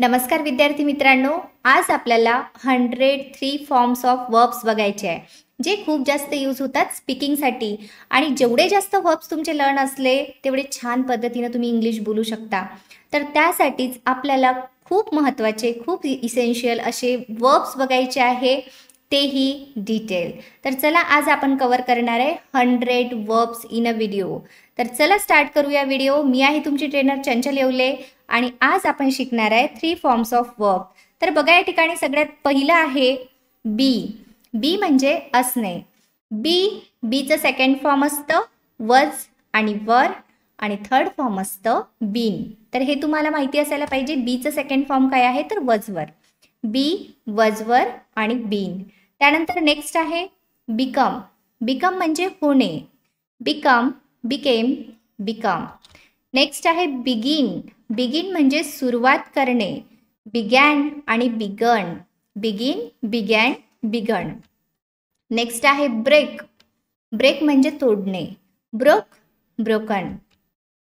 नमस्कार विद्यार्थी मित्रांनो, आज आपल्याला 103 फॉर्म्स ऑफ वर्ब्स बघायचे आहे, जे खूप जास्त यूज होतात स्पीकिंगसाठी. आणि जेवढे जास्त वर्ब्स तुमचे लर्न असले तेवढे छान पद्धतीने तुम्ही इंग्लिश बोलू शकता. तर त्यासाठीच आपल्याला खूप महत्त्वाचे, खूप इसेन्शियल असे वर्ब्स बघायचे आहे, तेही डिटेल. तर चला, आज आपण कव्हर करणार आहे 100 वर्ब्स इन अ व्हिडिओ. तर चला स्टार्ट करूया व्हिडिओ. मी आहे तुमची ट्रेनर चंचल येवले आणि आज आपण शिकणार आहे 3 फॉर्म्स ऑफ वर्ब. तर बघा, या ठिकाणी सगळ्यात पहिलं आहे बी. बी म्हणजे असणे. बीचं सेकंड फॉर्म असतं वज आणि वर, आणि थर्ड फॉर्म असतं बीन. तर हे तुम्हाला माहिती असायला पाहिजे. बीचं सेकंड फॉर्म काय आहे तर वजवर. बी, वजवर आणि बीन. त्यानंतर नेक्स्ट आहे बिकम. बिकम म्हणजे होणे. Become, became, become. नेक्स्ट आहे बिगिन. बिगिन म्हणजे सुरुवात करणे. बिगॅन आणि begun. Begin, began, begun. Next आहे ब्रेक. ब्रेक म्हणजे तोडणे. Broke, broken.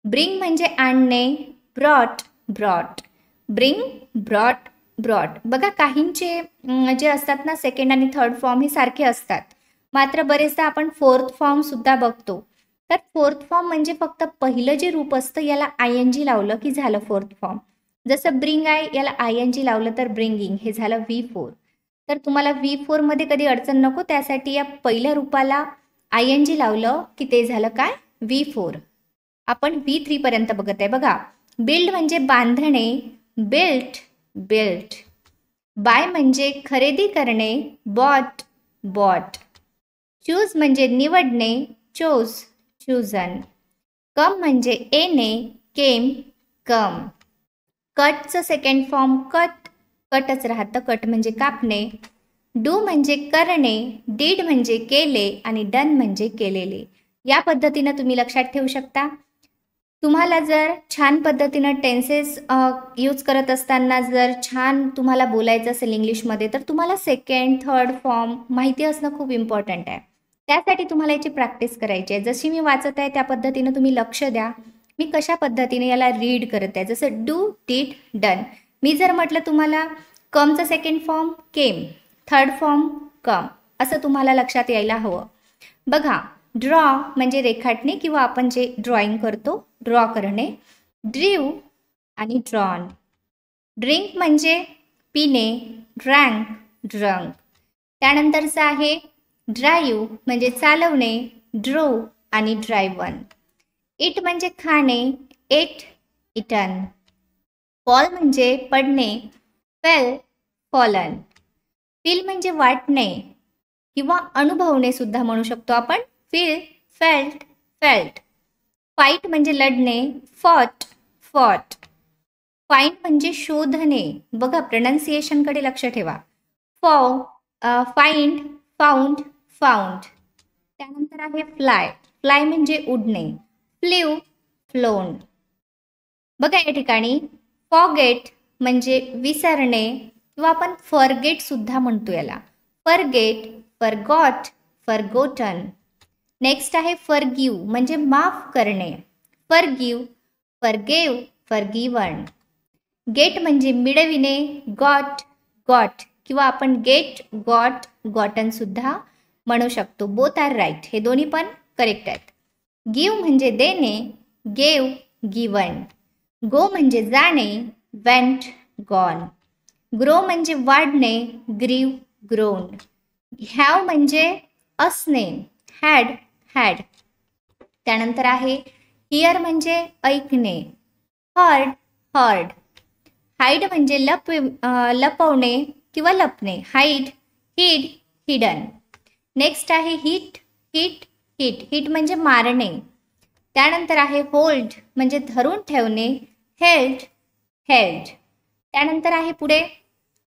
ब्रिंग म्हणजे आणणे. Brought, brought. Bring, brought, brought. बघा, काहींचे जे असतात ना सेकंड आणि थर्ड फॉर्म हे सारखे असतात, मात्र बरेचदा आपण फोर्थ फॉर्म सुद्धा बघतो. तर फोर्थ फॉर्म म्हणजे फक्त पहिलं जे रूप असतं याला ING लावलं की झालं फोर्थ फॉर्म. जसं ब्रिंग आहे, याला ING लावलं तर ब्रिंगिंग, हे झालं V4. तर तुम्हाला V4 मध्ये कधी अडचण नको, त्यासाठी या पहिल्या रूपाला ING लावलं की ते झालं काय V4. आपण V3 पर्यंत बघत आहे. बघा, बिल्ड म्हणजे बांधणे. Built, built. बाय म्हणजे खरेदी करणे. Bought, bought. चूज म्हणजे निवडणे. Chose, chosen. कम म्हणजे येणे. केम, कम. कटचं सेकंड फॉर्म कट, कटच राहतं. कट म्हणजे कापणे. डू म्हणजे करणे. डीड म्हणजे केले आणि डन म्हणजे केलेले. या पद्धतीनं तुम्ही लक्षात ठेवू शकता. तुम्हाला जर छान पद्धतीनं टेन्सेस यूज करत असताना जर छान तुम्हाला बोलायचं असेल इंग्लिशमध्ये, तर तुम्हाला सेकंड, थर्ड फॉर्म माहिती असणं खूप इम्पॉर्टंट आहे. त्यासाठी तुम्हाला याची प्रॅक्टिस करायची आहे. जशी मी वाचत आहे त्या पद्धतीनं तुम्ही लक्ष द्या. मी कशा पद्धतीने याला रीड करत आहे. जसं डू, डीड, डन. मी जर म्हटलं तुम्हाला कमचं सेकंड फॉर्म केम, थर्ड फॉर्म कम, असं तुम्हाला लक्षात यायला हवं. बघा, ड्रॉ म्हणजे रेखाटणे किंवा आपण जे ड्रॉइंग करतो, ड्रॉ करणे. ड्रीव आणि ड्रॉन. ड्रिंक म्हणजे पिणे. Drank, drunk. त्यानंतरचं आहे ड्राईव्ह म्हणजे चालवणे. ड्रोव आणि ड्रायव्हन. इट म्हणजे खाणे. Eight, eaten. फॉल म्हणजे पडणे. Fail, fallen. फील म्हणजे वाटणे किंवा अनुभवणे सुद्धा म्हणू शकतो आपण. Feel, felt, felt. फाईट म्हणजे लढणे. Fought, fought. फाईंड म्हणजे शोधणे. बघा, प्रोनाउन्सिएशनकडे लक्ष ठेवा. Find, found, found. त्यानंतर आहे फ्लाय. फ्लाय म्हणजे उडणे. Flu, phloem. बघा, या ठिकाणी फॉरगेट म्हणजे विसरणे किंवा आपण फॉरगेट सुद्धा म्हणतो याला. Forget, forgot, forgotten. नेक्स्ट आहे फॉरगिव्ह म्हणजे माफ करणे. Forgive, forgive, फॉरगिव्हन. गेट म्हणजे मिळविणे. गॉट, गॉट किंवा आपण गेट, गॉट, गॉटन सुद्धा म्हणू शकतो. बोथ आर राईट, हे दोन्ही पण करेक्ट आहेत. गिव्ह म्हणजे देणे. Gave, given. गो म्हणजे जाणे. Went, gone. ग्रो म्हणजे वाढणे. ग्रीव, ग्रोन. हॅव म्हणजे असणे. Had, had. त्यानंतर आहे हिअर म्हणजे ऐकणे. Heard, heard. हाईड म्हणजे लपवणे किंवा लपणे. हाईड, हिड, हिडन. नेक्स्ट आहे हिट, हिट, हिट. हिट म्हणजे मारणे. त्यानंतर आहे होल्ड म्हणजे धरून ठेवणे. Held, held. त्यानंतर आहे पुढे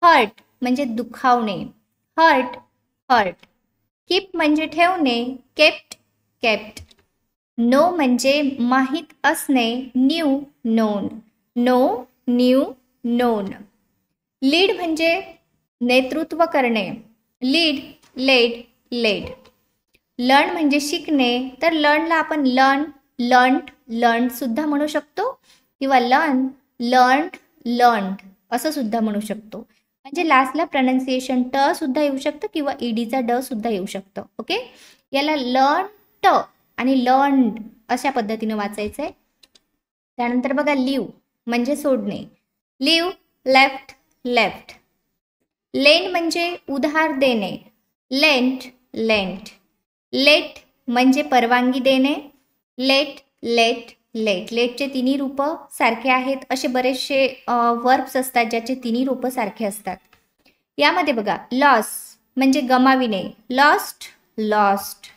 हर्ट म्हणजे दुखावणे. Hurt, hurt. कीप म्हणजे ठेवणे. Kept, kept. नो म्हणजे माहीत असणे. Knew, known. Know, knew, known. Lead म्हणजे नेतृत्व करणे. Lead, laid, laid. लर्न म्हणजे शिकणे. तर लर्नला आपण लर्न, लर्न्ड, लर्न्ड सुद्धा म्हणू शकतो किंवा लर्न, लर्न्ड, लर्न्ड. असं सुद्धा म्हणू शकतो. म्हणजे लास्टला प्रोनाउन्सिएशन ट सुद्धा येऊ शकतं किंवा ईडीचा ड सुद्धा येऊ शकतं. ओके, याला लर्न ट आणि लर्नड अशा पद्धतीने वाचायचं आहे. त्यानंतर बघा लिव्ह म्हणजे सोडणे. Leave, left, left. लेन म्हणजे उधार देणे. Lent, lent. लेट म्हणजे परवानगी देणे. Late, late, late. लेटचे तिन्ही रूपं सारखे आहेत. असे बरेचसे वर्ब्स असतात ज्याचे तिन्ही रूपं सारखे असतात. यामध्ये बघा लॉस म्हणजे गमाविणे. Lost, lost.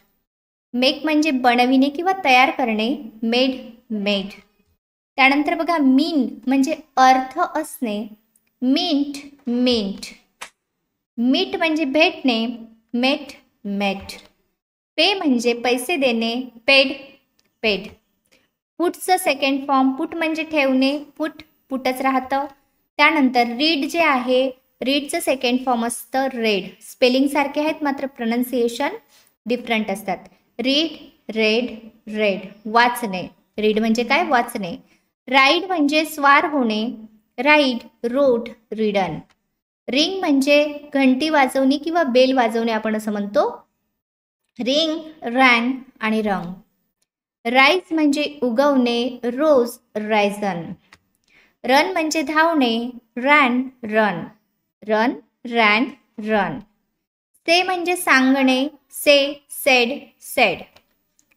मेक म्हणजे बनविणे किंवा तयार करणे. Made, made. त्यानंतर बघा मीन म्हणजे अर्थ असणे. Minute, minute. मीट म्हणजे भेटणे. मेट, मेट. पे म्हणजे पैसे देणे. Paid, paid. पुटचं सेकंड फॉर्म. पुट म्हणजे ठेवणे. पुट, पुटच राहतं. त्यानंतर रीड जे आहे, रीडचं सेकंड फॉर्म असतं रेड. स्पेलिंग सारखे आहेत मात्र प्रोनाउन्सिएशन डिफरंट असतात. Read, read, read. वाचणे. रीड म्हणजे काय? वाचणे. राईड म्हणजे स्वार होणे. Ride, road, ridden. रिंग म्हणजे घंटी वाजवणे किंवा बेल वाजवणे आपण असं म्हणतो. रिंग, रँग आणि रंग. राईज म्हणजे उगवणे. रोज, रायझन. रन म्हणजे धावणे. Ran, run. Run, ran, run. Say म्हणजे सांगणे. से, सेड, सेड.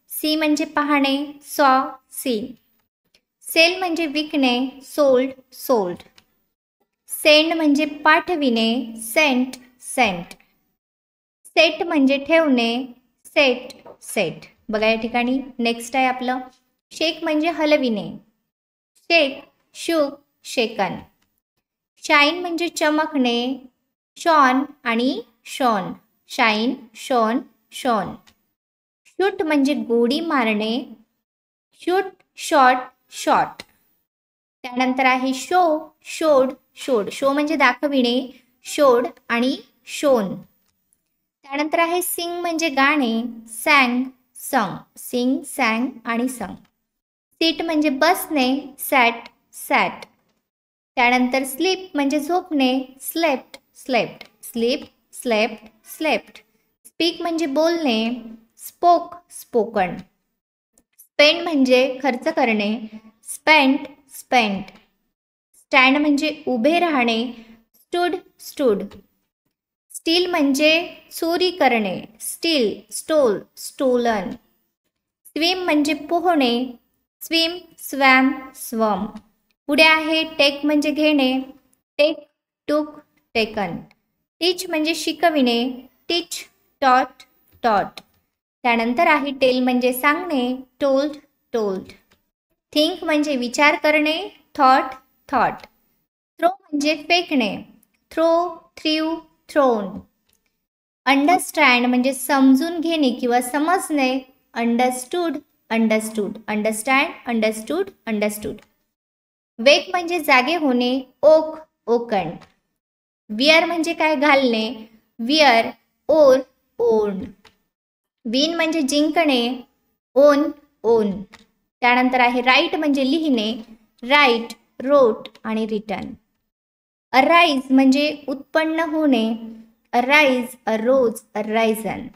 सी म्हणजे पाहणे. सॉ, सी. सेल म्हणजे विकणे. Sold, sold. सेंड म्हणजे पाठविणे. Saint, Saint. सेट म्हणजे ठेवणे. Set, set. बघा या ठिकाणी नेक्स्ट आहे आपलं शेक म्हणजे हलविणे. शेक, शूक, शेकन. शाईन म्हणजे चमकणे. शॉन आणि shone. Shine, shone, shone. Shoot म्हणजे गोडी मारणे. Shoot, shot, shot. त्यानंतर आहे शो, शोड, शोड. शो म्हणजे दाखविणे. शोड आणि शोन. त्यानंतर आहे सिंग म्हणजे गाणे. सॅंग, संग. सिंग, सॅंग आणि संग. सीट म्हणजे बसणे. सॅट, सॅट. त्यानंतर स्लीप म्हणजे झोपणे. Slept, slept. Sleep, slept, slept. Speak म्हणजे बोलणे. Spoke, spoken. स्पेंड म्हणजे खर्च करणे. Spent, spent. स्टँड म्हणजे उभे राहणे. Stood, stood. स्टील म्हणजे चोरी करणे. Steel, stole, stolen. स्विम म्हणजे पोहणे. Swim, swam, swum. पुढे आहे टेक म्हणजे घेणे. टेक, टूक, टेकन. टीच म्हणजे शिकविणे. टीच, टॉट, टॉट. त्यानंतर आहे टेल म्हणजे सांगणे. Told, told. थिंक म्हणजे विचार करणे. Thought, thought. थ्रो म्हणजे फेकणे. Throw, थ्रीव, throne. अंडरस्टँड म्हणजे समजून घेणे किंवा समजणे. Understood, understood. Understand, understood, understood. Wake म्हणजे जागे होणे. ओक, ओकन. विअर म्हणजे काय? घालणे. Where, or, on. विन म्हणजे जिंकणे. On, on. त्यानंतर आहे राईट म्हणजे लिहिणे. राईट, रोट आणि रिटर्न. अराईज म्हणजे उत्पन्न होणे. Arise, arrows, अरायझन.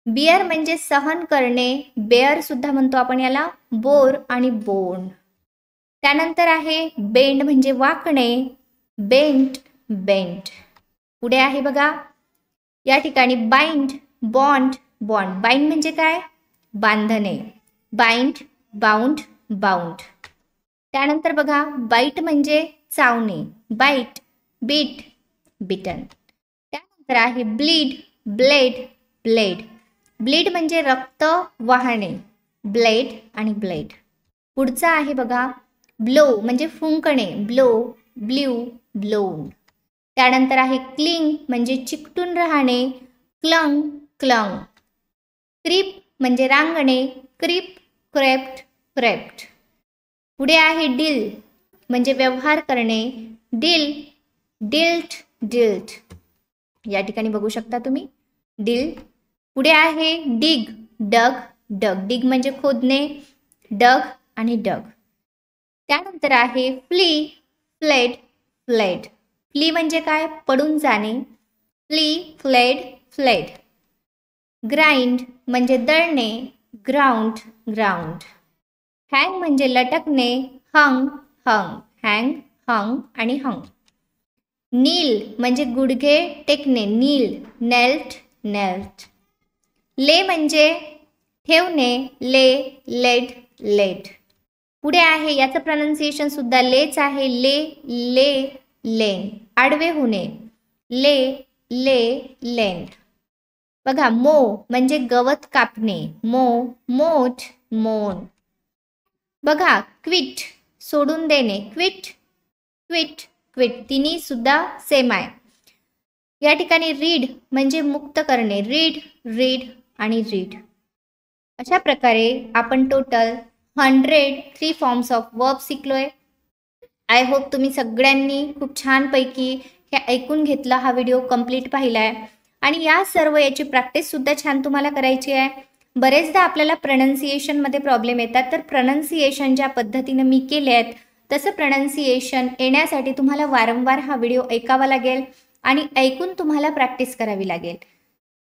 बिअर म्हणजे सहन करणे. बेअर सुद्धा म्हणतो आपण याला. बोर आणि बोन. त्यानंतर आहे बेंड म्हणजे वाकणे. Bent, bent. पुढे आहे बघा या ठिकाणी बाइंड, बॉन्ड, बॉन्ड. बाइंड म्हणजे काय? बांधणे. Bind, bound, bound. त्यानंतर बघा बाईट म्हणजे चावणे. बाईट, बीट, बिटन. त्यानंतर आहे ब्लीड, ब्लेड, ब्लेड. ब्लीड म्हणजे रक्त वाहणे. ब्लेड आणि ब्लेड. पुढचा आहे बघा ब्लो म्हणजे फुंकणे. Blow, blue, blown. त्यानंतर आहे क्लिंग म्हणजे चिकटून राहणे. Clang, clang. क्रीप म्हणजे रांगणे. Creep, crept, crept. पुढे आहे डील म्हणजे व्यवहार करणे. Deal, dealt, dealt. या ठिकाणी बघू शकता तुम्ही डील. पुढे आहे डिग, डग, डग. डिग म्हणजे खोदणे. डग आणि डग. त्यानंतर आहे फ्ली, फ्लेड, फ्लेड. फ्ली म्हणजे काय? पडून जाणे. Flea, fled, fled. ग्राइंड म्हणजे दळणे. Ground, ground. हँग म्हणजे लटकणे. हंग, हंग. हँग, हंग आणि हंग. नील म्हणजे गुडघे टेकणे. नील, नेल्ट, नेल्ट. ले म्हणजे ठेवणे. ले, लेट, लेट. पुढे आहे याचं प्रोनाउन्सिएशन सुद्धा लेच आहे. ले, ले, लेन. आडवे होणे. ले, ले, लेन. बघा, मो म्हणजे गवत कापणे. मो, मोठ, मोन. बघा, क्विट सोडून देणे. Quit, quit, quit. तिन्ही सुद्धा सेम आहे. या ठिकाणी रीड म्हणजे मुक्त करणे. रीड, रीड आणि रीड. अशा प्रकारे आपण टोटल 103 फॉर्म्स ऑफ वर्ब शिकलोय. आय होप तुम्ही सगळ्यांनी खूप छानपैकी हे ऐकून घेतलं, हा व्हिडिओ कंप्लीट पाहिलाय आणि या सर्व याची प्रॅक्टिस सुद्धा छान तुम्हाला करायची आहे. बरेचदा आपल्याला प्रोनाउन्सिएशनमध्ये प्रॉब्लेम येतात, तर प्रोनाउन्सिएशन ज्या पद्धतीने मी केले आहेत तसं प्रोनाउन्सिएशन येण्यासाठी तुम्हाला वारंवार हा व्हिडिओ ऐकावा लागेल आणि ऐकून तुम्हाला प्रॅक्टिस करावी लागेल.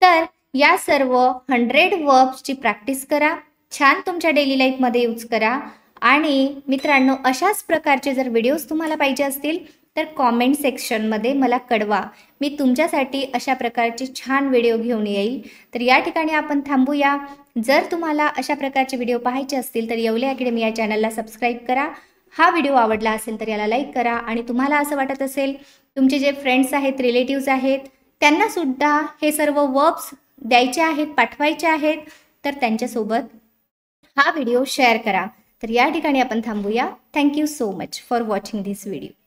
तर या सर्व 100 वर्ब्सची प्रॅक्टिस करा, छान तुमच्या डेली लाईफमध्ये यूज करा. आणि मित्रांनो, अशाच प्रकारचे जर व्हिडिओज तुम्हाला पाहिजे असतील तर कॉमेंट सेक्शनमध्ये मला कळवा. मी तुमच्यासाठी अशा प्रकारचे छान व्हिडिओ घेऊन येईल. तर या ठिकाणी आपण थांबूया. जर तुम्हाला अशा प्रकारचे व्हिडिओ पाहायचे असतील तर येवले अकॅडमी या चॅनलला सबस्क्राईब करा. हा व्हिडिओ आवडला असेल तर याला लाईक करा आणि तुम्हाला असं वाटत असेल तुमचे जे फ्रेंड्स आहेत, रिलेटिव्स आहेत, त्यांनासुद्धा हे सर्व वर्ब्स द्यायचे आहेत, पाठवायचे आहेत, तर त्यांच्यासोबत हा व्हिडिओ शेअर करा. तर या ठिकाणी आपण थांबूया. Thank you so much for watching this video.